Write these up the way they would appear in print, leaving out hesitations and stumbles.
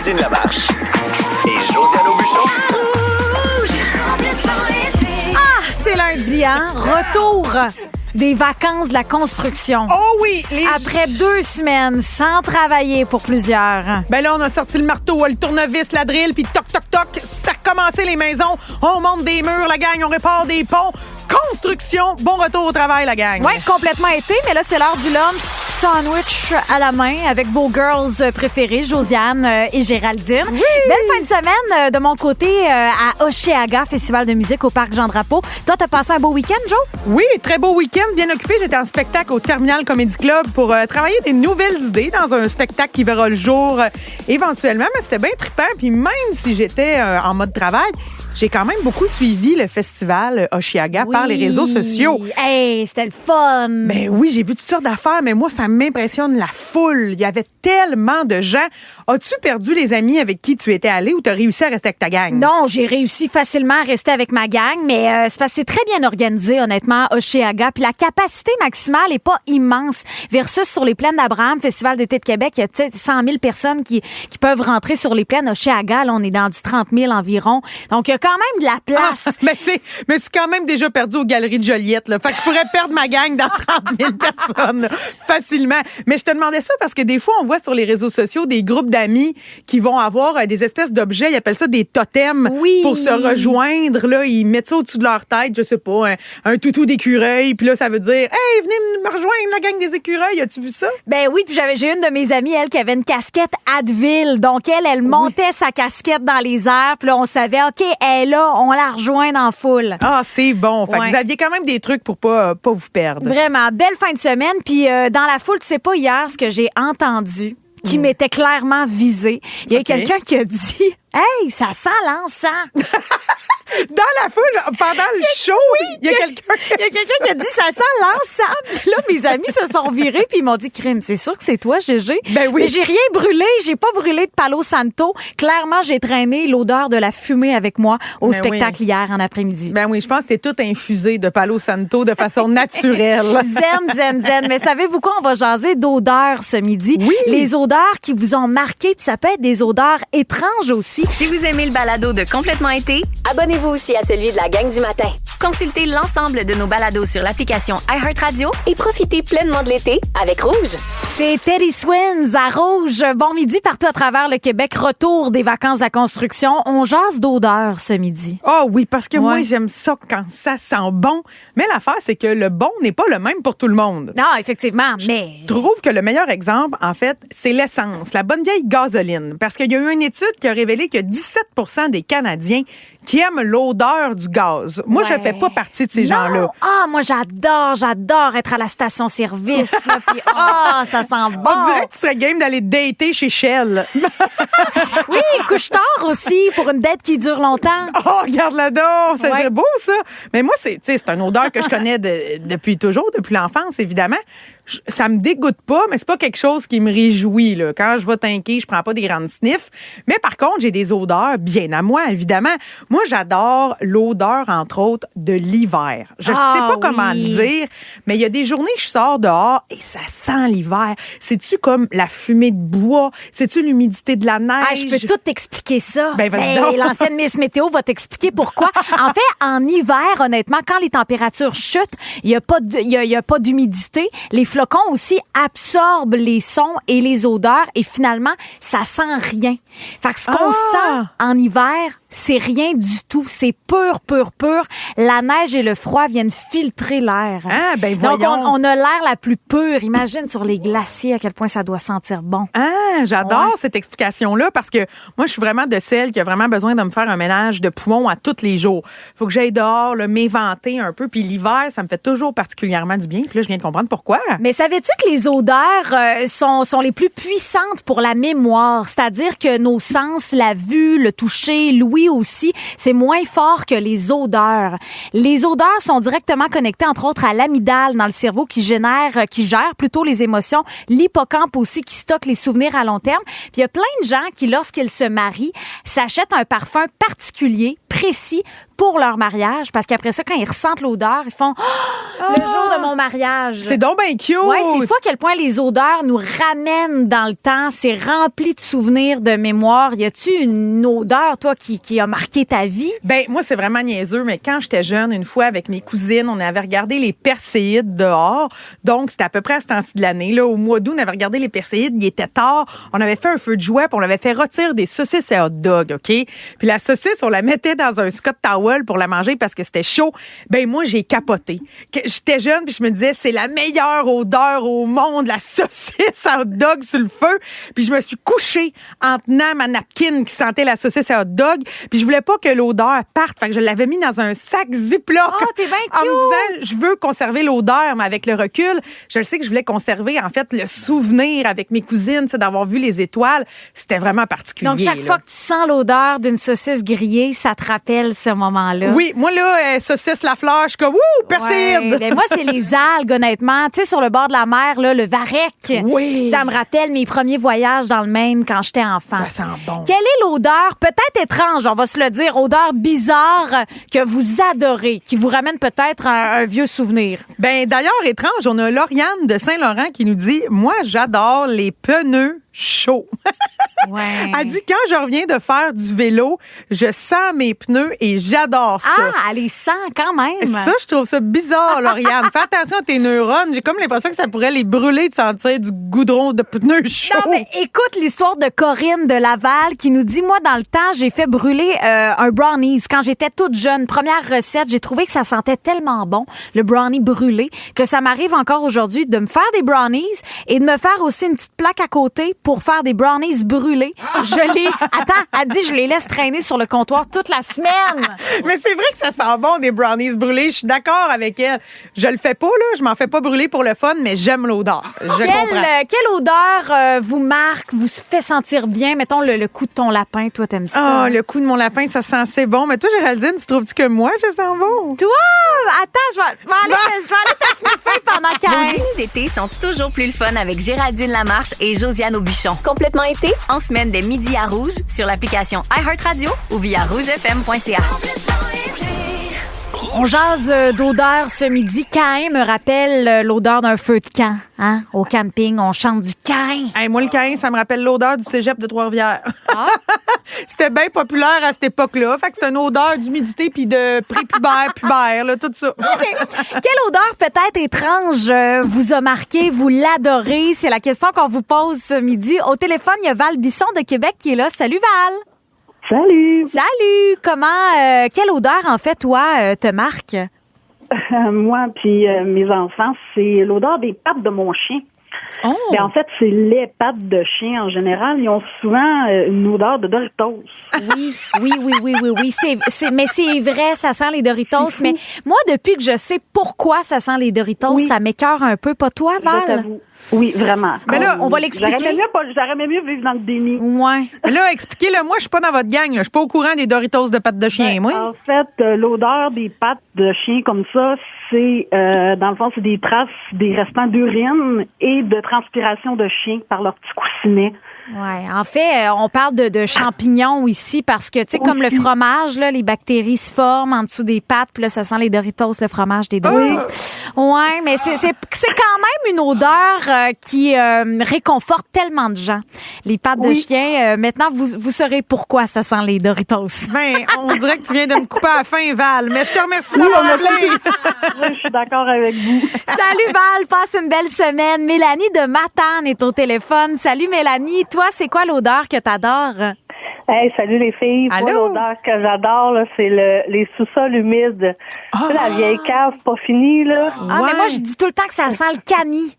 Nadine Lamarche et Josiane Aubuchon. C'est lundi, hein? Retour des vacances de la construction. Oh oui! Après 2 semaines sans travailler pour plusieurs. Ben là, on a sorti le marteau, le tournevis, la drill, puis toc, toc, toc, ça a recommencé les maisons. On monte des murs, la gang, on répare des ponts. Construction, bon retour au travail, la gang. Oui, complètement été, mais là, c'est l'heure du lunch. Sandwich à la main avec vos girls préférées, Josiane et Géraldine. Oui. Belle fin de semaine de mon côté à Oshéaga, Festival de musique au Parc Jean-Drapeau. Toi, t'as passé un beau week-end, Jo? Oui, très beau week-end, bien occupé. J'étais en spectacle au Terminal Comedy Club pour travailler des nouvelles idées dans un spectacle qui verra le jour éventuellement. Mais c'était bien trippant. Puis même si j'étais en mode travail, j'ai quand même beaucoup suivi le festival Oshéaga par les réseaux sociaux. Hey, c'était le fun! Ben oui, j'ai vu toutes sortes d'affaires, mais moi, ça m'impressionne la foule. Il y avait tellement de gens. As-tu perdu les amis avec qui tu étais allé ou t'as réussi à rester avec ta gang? Non, j'ai réussi facilement à rester avec ma gang, mais c'est parce que c'est très bien organisé, honnêtement, Oshéaga. Puis la capacité maximale est pas immense. Versus sur les plaines d'Abraham, Festival d'été de Québec, il y a 100 000 personnes qui peuvent rentrer sur les plaines. Oshéaga, là, on est dans du 30 000 environ. Donc, il y a quand même de la place. Mais tu sais, je suis quand même déjà perdu aux Galeries de Joliette, là. Fait que je pourrais perdre ma gang dans 30 000 personnes, là, facilement. Mais je te demandais ça parce que des fois, on voit sur les réseaux sociaux des groupes d'amis qui vont avoir des espèces d'objets, ils appellent ça des totems, pour se rejoindre. Là, ils mettent ça au-dessus de leur tête, je sais pas, un toutou d'écureuil. Puis là, ça veut dire, hey, venez me rejoindre, la gang des écureuils. As-tu vu ça? Ben oui, puis j'ai une de mes amies, elle, qui avait une casquette Advil. Donc, elle montait sa casquette dans les airs. Puis là, on savait, OK, elle est là, on la rejoint dans la foule. Ah, c'est bon. Fait que vous aviez quand même des trucs pour pas vous perdre. Vraiment, belle fin de semaine. Puis dans la foule, tu sais pas hier ce que j'ai entendu qui m'était clairement visé. Il y a quelqu'un qui a dit « Hey, ça sent l'encens! » Dans la foule, pendant le show, il y a quelqu'un qui a dit ça sent l'encens. Puis là, mes amis se sont virés puis ils m'ont dit crime, c'est sûr que c'est toi, Gégé. Ben oui. Mais j'ai rien brûlé, j'ai pas brûlé de Palo Santo. Clairement, j'ai traîné l'odeur de la fumée avec moi au spectacle hier en après-midi. Ben oui, je pense que t'es tout infusé de Palo Santo de façon naturelle. Zen. Mais savez-vous quoi? On va jaser d'odeurs ce midi. Oui. Les odeurs qui vous ont marqué, puis ça peut être des odeurs étranges aussi. Si vous aimez le balado de Complètement été, abonnez-vous aussi à celui de la gang du matin. Consultez l'ensemble de nos balados sur l'application iHeartRadio et profitez pleinement de l'été avec Rouge. C'est Teddy Swims à Rouge. Bon midi partout à travers le Québec. Retour des vacances de la construction. On jase d'odeurs ce midi. Ah oui, parce que moi, j'aime ça quand ça sent bon. Mais l'affaire, c'est que le bon n'est pas le même pour tout le monde. Non, effectivement, mais... Je trouve que le meilleur exemple, en fait, c'est l'essence, la bonne vieille gasoline. Parce qu'il y a eu une étude qui a révélé que 17 % des Canadiens qui aiment l'odeur du gaz. Moi, je ne fais pas partie de ces gens-là. Ah, moi, j'adore être à la station-service. Là, puis, ça sent bon. On dirait que tu serais game d'aller dater chez Shell. Oui, couche-tard aussi, pour une date qui dure longtemps. Oh, regarde-la donc, ça serait beau, ça. Mais moi, c'est une odeur que je connais depuis toujours, depuis l'enfance, évidemment. Ça me dégoûte pas, mais c'est pas quelque chose qui me réjouit, là. Quand je vais tanker, je prends pas des grandes sniffs. Mais par contre, j'ai des odeurs bien à moi, évidemment. Moi, j'adore l'odeur, entre autres, de l'hiver. Je sais pas comment le dire, mais il y a des journées, je sors dehors et ça sent l'hiver. C'est-tu comme la fumée de bois? C'est-tu l'humidité de la neige? Ah, je peux tout t'expliquer ça. Ben, vas-y donc. L'ancienne Miss Météo va t'expliquer pourquoi. En fait, en hiver, honnêtement, quand les températures chutent, il y a pas d'humidité. Les flocons aussi absorbent les sons et les odeurs et finalement, ça sent rien. Fait que ce qu'on sent en hiver, c'est rien du tout. C'est pur. La neige et le froid viennent filtrer l'air. Ah, ben voyons. Donc, on a l'air la plus pure. Imagine sur les glaciers à quel point ça doit sentir bon. Ah, j'adore cette explication-là parce que moi, je suis vraiment de celle qui a vraiment besoin de me faire un ménage de poumons à tous les jours. Faut que j'aille dehors, m'éventer un peu. Puis l'hiver, ça me fait toujours particulièrement du bien. Puis là, je viens de comprendre pourquoi. Mais savais-tu que les odeurs sont les plus puissantes pour la mémoire? C'est-à-dire que nos sens, la vue, le toucher, l'ouïe aussi, c'est moins fort que les odeurs. Les odeurs sont directement connectées, entre autres, à l'amygdale dans le cerveau qui gère plutôt les émotions, l'hippocampe aussi qui stocke les souvenirs à long terme. Puis il y a plein de gens qui, lorsqu'ils se marient, s'achètent un parfum particulier précis pour leur mariage, parce qu'après ça, quand ils ressentent l'odeur, ils font le jour de mon mariage. C'est donc bien cute! Ouais, c'est fou à quel point les odeurs nous ramènent dans le temps. C'est rempli de souvenirs, de mémoires. Y a-tu une odeur, toi, qui a marqué ta vie? Ben moi, c'est vraiment niaiseux, mais quand j'étais jeune, une fois avec mes cousines, on avait regardé les perséides dehors. Donc, c'était à peu près à ce temps-ci de l'année. Là, au mois d'août, on avait regardé les perséides. Il était tard. On avait fait un feu de joie, puis on avait fait rôtir des saucisses et hot dog, OK? Puis la saucisse, on la mettait dans un Scott Towel pour la manger parce que c'était chaud. Ben moi, j'ai capoté. J'étais jeune, puis je me disais, c'est la meilleure odeur au monde, la saucisse à hot dog sur le feu. Puis je me suis couchée en tenant ma napkin qui sentait la saucisse à hot dog. Puis je voulais pas que l'odeur parte. Fait que je l'avais mis dans un sac Ziploc. Oh, t'es bien cute! En me disant, je veux conserver l'odeur, mais avec le recul, je le sais que je voulais conserver, en fait, le souvenir avec mes cousines, d'avoir vu les étoiles. C'était vraiment particulier. Donc, chaque fois que tu sens l'odeur d'une saucisse grillée, ça te rappelle ce moment-là. Oui, moi, là, saucisse la fleur, je suis comme, ouh, perséide! Ouais, ben moi, c'est les algues, honnêtement. Tu sais, sur le bord de la mer, là, le varech. Oui. Ça me rappelle mes premiers voyages dans le Maine quand j'étais enfant. Ça sent bon. Quelle est l'odeur, peut-être étrange, on va se le dire, odeur bizarre que vous adorez, qui vous ramène peut-être un vieux souvenir? Ben, d'ailleurs, étrange, on a Lauriane de Saint-Laurent qui nous dit, moi, j'adore les pneus chauds. Ouais. Elle dit, quand je reviens de faire du vélo, je sens mes pneus et j'adore ça. Ah, elle les sent quand même. Ça, je trouve ça bizarre, Lauriane. Fais attention à tes neurones. J'ai comme l'impression que ça pourrait les brûler de sentir du goudron de pneus chauds. Non, mais écoute l'histoire de Corinne de Laval qui nous dit, moi, dans le temps, j'ai fait brûler un brownies. Quand j'étais toute jeune, première recette, j'ai trouvé que ça sentait tellement bon, le brownie brûlé, que ça m'arrive encore aujourd'hui de me faire des brownies et de me faire aussi une petite plaque à côté pour faire des brownies brûlés. Elle dit, je les laisse traîner sur le comptoir toute la semaine. Mais c'est vrai que ça sent bon, des brownies brûlés. Je suis d'accord avec elle. Je le fais pas, là. Je m'en fais pas brûler pour le fun, mais j'aime l'odeur. Je comprends. Quelle odeur vous marque, vous fait sentir bien? Mettons le coup de ton lapin. Toi, t'aimes ça? Ah, le coup de mon lapin, ça sent assez bon. Mais toi, Géraldine, tu trouves-tu que moi, je sens bon? Toi? Attends, je vais aller te sniffer pendant Vos qu'elle... dîners d'été sont toujours plus le fun avec Géraldine Lamarche et Josiane Aubuchon. Complètement été, en semaine dès midi à Rouge, sur l'application iHeartRadio ou via rougefm.ca. On jase d'odeur ce midi. Caïn me rappelle l'odeur d'un feu de camp. Hein? Au camping, on chante du Caïn. Hey, moi, le Caïn, ça me rappelle l'odeur du cégep de Trois-Rivières. Ah? C'était bien populaire à cette époque-là. Fait que c'est une odeur d'humidité puis de prépubère, là, tout ça. OK. Quelle odeur peut-être étrange vous a marqué, vous l'adorez? C'est la question qu'on vous pose ce midi. Au téléphone, il y a Val Bisson de Québec qui est là. Salut, Val! Salut! Salut! Quelle odeur, en fait, toi, te marque? Moi puis mes enfants, c'est l'odeur des pattes de mon chien. Oh! Mais en fait, c'est les pattes de chien en général. Ils ont souvent une odeur de Doritos. Oui. Mais c'est vrai, ça sent les Doritos. Mais moi, depuis que je sais pourquoi ça sent les Doritos, ça m'écœure un peu. Pas toi, Je Val? t'avoue. Oui, vraiment. Mais là, on va l'expliquer. J'aurais mieux vivre dans le déni. Ouais. Mais là, expliquez-le, moi, je suis pas dans votre gang, là. Je suis pas au courant des Doritos de pattes de chien, moi. En fait, l'odeur des pattes de chien comme ça, c'est, dans le fond, c'est des traces, des restants d'urine et de transpiration de chien par leur petit coussinet. Ouais, en fait, on parle de champignons ici parce que, tu sais, comme le fromage, là, les bactéries se forment en dessous des pattes, puis là, ça sent les Doritos, le fromage des Doritos. Ouais, mais c'est quand même une odeur qui réconforte tellement de gens. Les pattes de chien, maintenant, vous saurez pourquoi ça sent les Doritos. Ben, on dirait que tu viens de me couper à la fin, Val, mais je te remercie d'avoir appelé. Oui, je suis d'accord avec vous. Salut Val, passe une belle semaine. Mélanie de Matane est au téléphone. Salut Mélanie, toi, c'est quoi l'odeur que t'adores? Hey, salut les filles. Allô? Moi, l'odeur que j'adore, là, c'est les sous-sols humides. Tu sais, la vieille cave pas finie, là. Ah, mais moi, je dis tout le temps que ça sent le cani.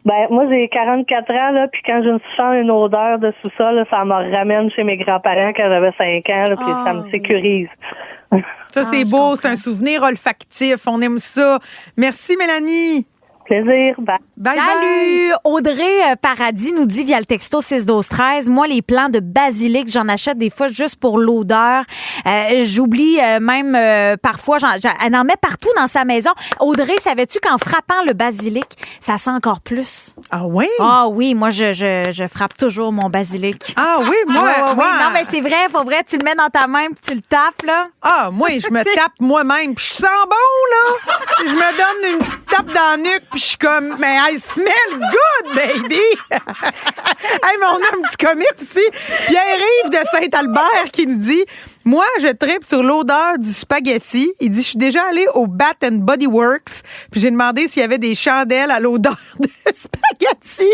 Ben, moi, j'ai 44 ans, là, puis quand je me sens une odeur de sous-sol, là, ça me ramène chez mes grands-parents quand j'avais 5 ans, là, puis ça me sécurise. Ça, c'est beau, c'est un souvenir olfactif. On aime ça. Merci, Mélanie. Plaisir. Bye. Bye Salut! Audrey Paradis nous dit via le texto 6-12-13, moi, les plants de basilic, j'en achète des fois juste pour l'odeur. J'oublie même parfois, elle en met partout dans sa maison. Audrey, savais-tu qu'en frappant le basilic, ça sent encore plus? Ah oui? Ah oui, moi, je frappe toujours mon basilic. Ah oui, moi. Oui. moi- Non, mais c'est vrai, faut vrai, tu le mets dans ta main puis tu le tapes, là. Ah, moi, je me tape moi-même, puis je sens bon, là. Je me donne une petite tape dans la nuque, puis je suis comme, mais I smell good, baby. Hey, mais on a un petit comique aussi. Pierre-Yves de Saint-Albert qui nous dit, moi, je tripe sur l'odeur du spaghetti. Il dit, je suis déjà allé au Bath and Body Works, puis j'ai demandé s'il y avait des chandelles à l'odeur de spaghetti.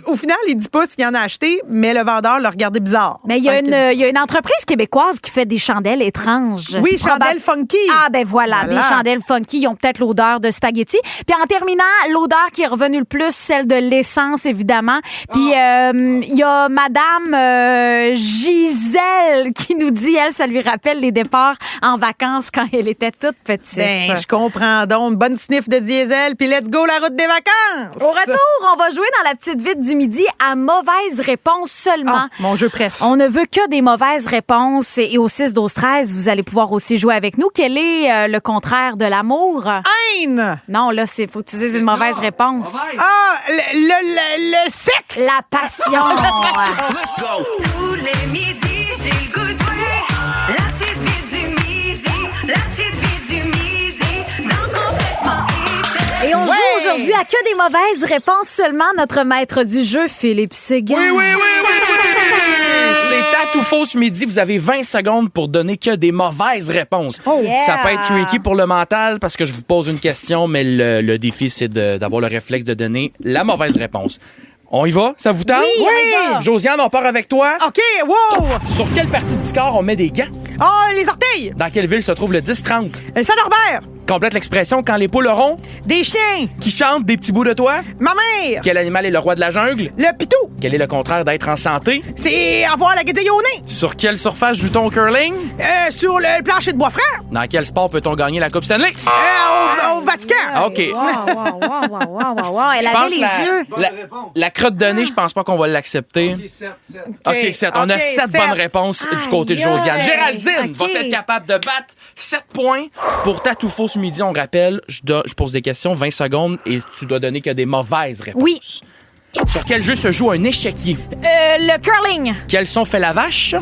Au final, il dit pas s'il y en a acheté, mais le vendeur l'a regardé bizarre. Mais il y a une entreprise québécoise qui fait des chandelles étranges. Oui, chandelles funky. Ah, ben voilà, Voilà. des chandelles funky, ils ont peut-être l'odeur de spaghetti. Puis en terminant, l'odeur qui est revenue le plus, celle de l'essence, évidemment. Puis il y a Madame Gisèle qui nous dit, elle, ça lui rappelle les départs en vacances quand elle était toute petite. Ben, je comprends donc. Bonne sniff de diesel, puis let's go, la route des vacances. Au retour, on va jouer dans la petite vite du midi à mauvaise réponse seulement. Ah, mon jeu préf. On ne veut que des mauvaises réponses et au 6-12-13, vous allez pouvoir aussi jouer avec nous. Quel est le contraire de l'amour? Haine. Non, là, faut que tu dises une mauvaise réponse. Ah, le sexe. La passion. Let's go! Tous les midis, j'ai le goût de jouer. La petite vie du midi, la petite vie du midi, dans Complètement été. Et on joue aujourd'hui à que des mauvaises réponses seulement. Notre maître du jeu, Philippe Seguin. Oui. C'est à tout faux ce midi. Vous avez 20 secondes pour donner que des mauvaises réponses. Yeah. Ça peut être tricky pour le mental parce que je vous pose une question, mais le défi, c'est d'avoir le réflexe de donner la mauvaise réponse. On y va? Ça vous tente? Oui, on y va. Josiane, on part avec toi. OK, wow. Sur quelle partie du corps on met des gants? Ah, les orteils. Dans quelle ville se trouve le 10-30? Le Saint-Norbert. Complète l'expression quand les poules auront Des chiens. qui chantent des petits bouts de toi. Ma mère. Quel animal est le roi de la jungle? Le pitou. Quel est le contraire d'être en santé? C'est avoir la guédille au nez. Sur quelle surface joue-t-on au curling? Sur le plancher de bois franc. Dans quel sport peut-on gagner la Coupe Stanley? Au Vatican. Ah, OK. Wow. Elle Je avait pense les yeux. la crotte de nez, je pense pas qu'on va l'accepter. OK, 7. On a OK, 7 sept. bonnes réponses du côté de Aïe, Josiane. aïe. Géraldine OK. va être capable de battre 7 points pour ta tout faux ce midi. On rappelle, je pose des questions, 20 secondes, et tu dois donner que des mauvaises réponses. Oui. Sur quel jeu se joue un échiquier? Le curling. Quel son fait la vache?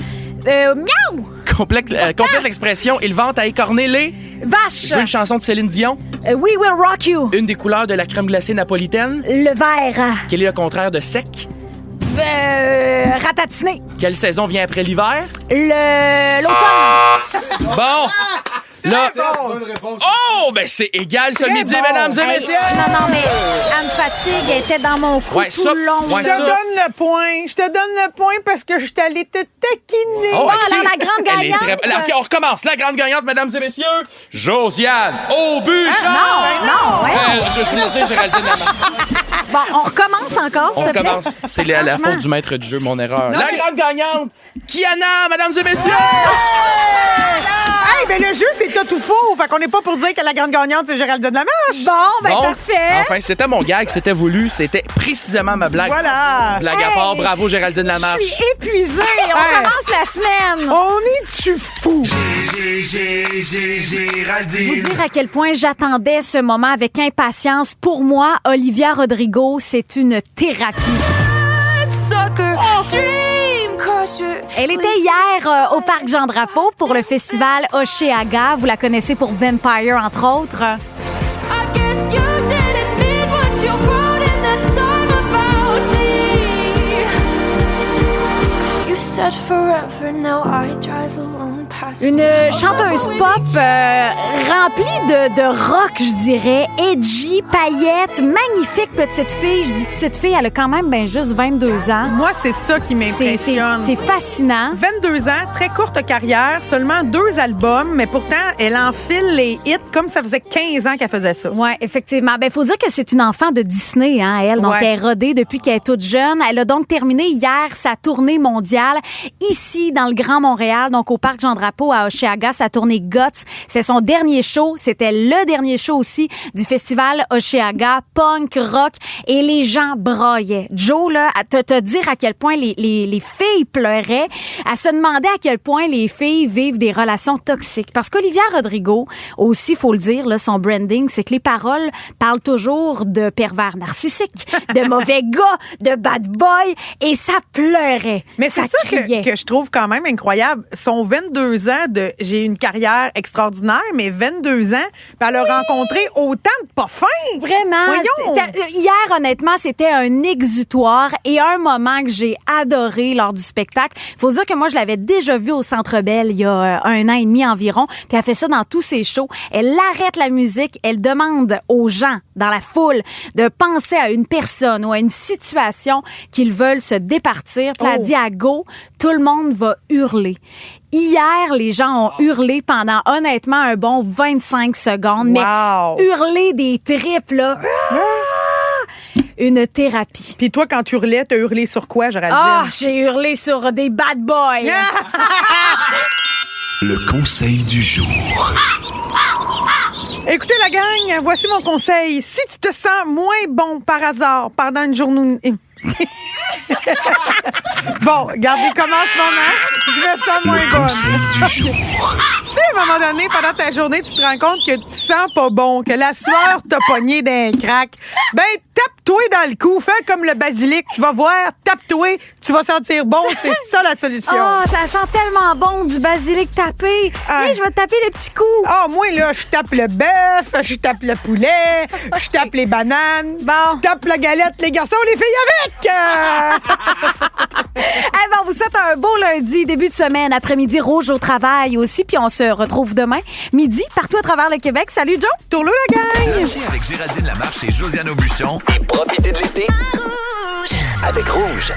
Miaou. Complète l'expression, il vante à écorner les... Vache. Je veux une chanson de Céline Dion. We will rock you. Une des couleurs de la crème glacée napolitaine. Le vert. Quel est le contraire de sec? Ratatiné. Quelle saison vient après l'hiver? L'automne. Bon! Là, oh, ben c'est égal ce midi, bon. mesdames et messieurs! Non, mais elle me fatigue. Elle était dans mon cou Ouais, tout ça- le long. ouais, Je ça- te donne le point. Je te donne le point parce que je suis allée te taquiner. Oh, Bon, alors, la grande Elle est gagnante. très- là, OK, on recommence. La grande gagnante, mesdames et messieurs, Josiane Aubuchon! Non, ouais. Je suis désolé, Géraldine Lamar. Bon, on recommence encore, s'il On te plaît. recommence. C'est la Franchement. faute du maître du jeu, mon erreur. La mais- grande gagnante, Kiana, mesdames et messieurs! Hey, ben le jeu, c'est tout faux. Fait qu'on n'est pas pour dire que la grande gagnante, c'est Géraldine Lamarche. Bon, ben Bon, parfait. Enfin, c'était mon gag, c'était voulu, c'était précisément ma blague. Voilà. Blague à Hey, part, bravo Géraldine Je Lamarche. suis épuisée. On Hey. commence la semaine. On est-tu fou? Géraldine. Vous dire à quel point j'attendais ce moment avec impatience. Pour moi, Olivia Rodrigo, c'est une thérapie. Elle était hier au Parc Jean-Drapeau pour le festival Oceaga. Vous la connaissez pour Vampire, entre autres. Une chanteuse pop remplie de rock, je dirais. Edgy, paillettes, magnifique petite fille. Je dis petite fille, elle a quand même ben juste 22 ans. Moi, c'est ça qui m'impressionne. C'est fascinant. 22 ans, très courte carrière, seulement 2 albums, mais pourtant, elle enfile les hits comme ça faisait 15 ans qu'elle faisait ça. Oui, effectivement. Ben, faut dire que c'est une enfant de Disney, hein, elle. Donc, Ouais. elle est rodée depuis qu'elle est toute jeune. Elle a donc terminé hier sa tournée mondiale ici, dans le Grand Montréal, donc au Parc Jean-Drapeau. drapeau à Oshéaga, sa tournée Guts. C'est son dernier show. C'était le dernier show aussi du festival Oshéaga, punk, rock, et les gens braillaient. Joe, là, à te dire à quel point les filles pleuraient, à se demander à quel point les filles vivent des relations toxiques. Parce qu'Olivia Rodrigo, aussi, faut le dire, là, son branding, c'est que les paroles parlent toujours de pervers narcissiques, de mauvais gars, de bad boy, et ça pleurait. Mais c'est ça que je trouve quand même incroyable. Son 22 ans j'ai une carrière extraordinaire, mais 22 ans, puis elle a rencontré autant de pas fins. Vraiment. Voyons. Hier, honnêtement, c'était un exutoire et un moment que j'ai adoré lors du spectacle. Il faut dire que moi, je l'avais déjà vu au Centre Bell il y a 1 an et demi environ, puis elle fait ça dans tous ses shows. Elle arrête la musique, elle demande aux gens dans la foule de penser à une personne ou à une situation qu'ils veulent se départir. Puis elle a dit à go, tout le monde va hurler. Hier, les gens ont hurlé pendant, honnêtement, un bon 25 secondes. Mais hurler des tripes, là... Une thérapie. Puis toi, quand tu hurlais, t'as hurlé sur quoi, Géraldine? Ah, j'ai hurlé sur des bad boys. Le conseil du jour. Écoutez, la gang, voici mon conseil. Si tu te sens moins bon par hasard pendant une journée... Bon, regardez comment en ce moment, je me sens moins bonne. Le conseil du jour. Si à un moment donné, pendant ta journée, tu te rends compte que tu sens pas bon, que la sueur t'a pogné d'un crack, ben tape-toi dans le cou, fais comme le basilic, tu vas voir, tape-toi, tu vas sentir bon, c'est ça la solution. Oh, ça sent tellement bon du basilic tapé. Hey, je vais te taper les petits coups. Ah, moi, là, je tape le bœuf, je tape le poulet, je tape les bananes, je tape la galette, les garçons, les filles avec! Eh ben, on vous souhaite un beau lundi, début de semaine, après-midi rouge au travail aussi, puis on se retrouve demain, midi, partout à travers le Québec. Salut, Joe! Tourlou, la gang! Énergie avec Géraldine Lamarche et Josiane Aubuchon. Et profitez de l'été avec Rouge.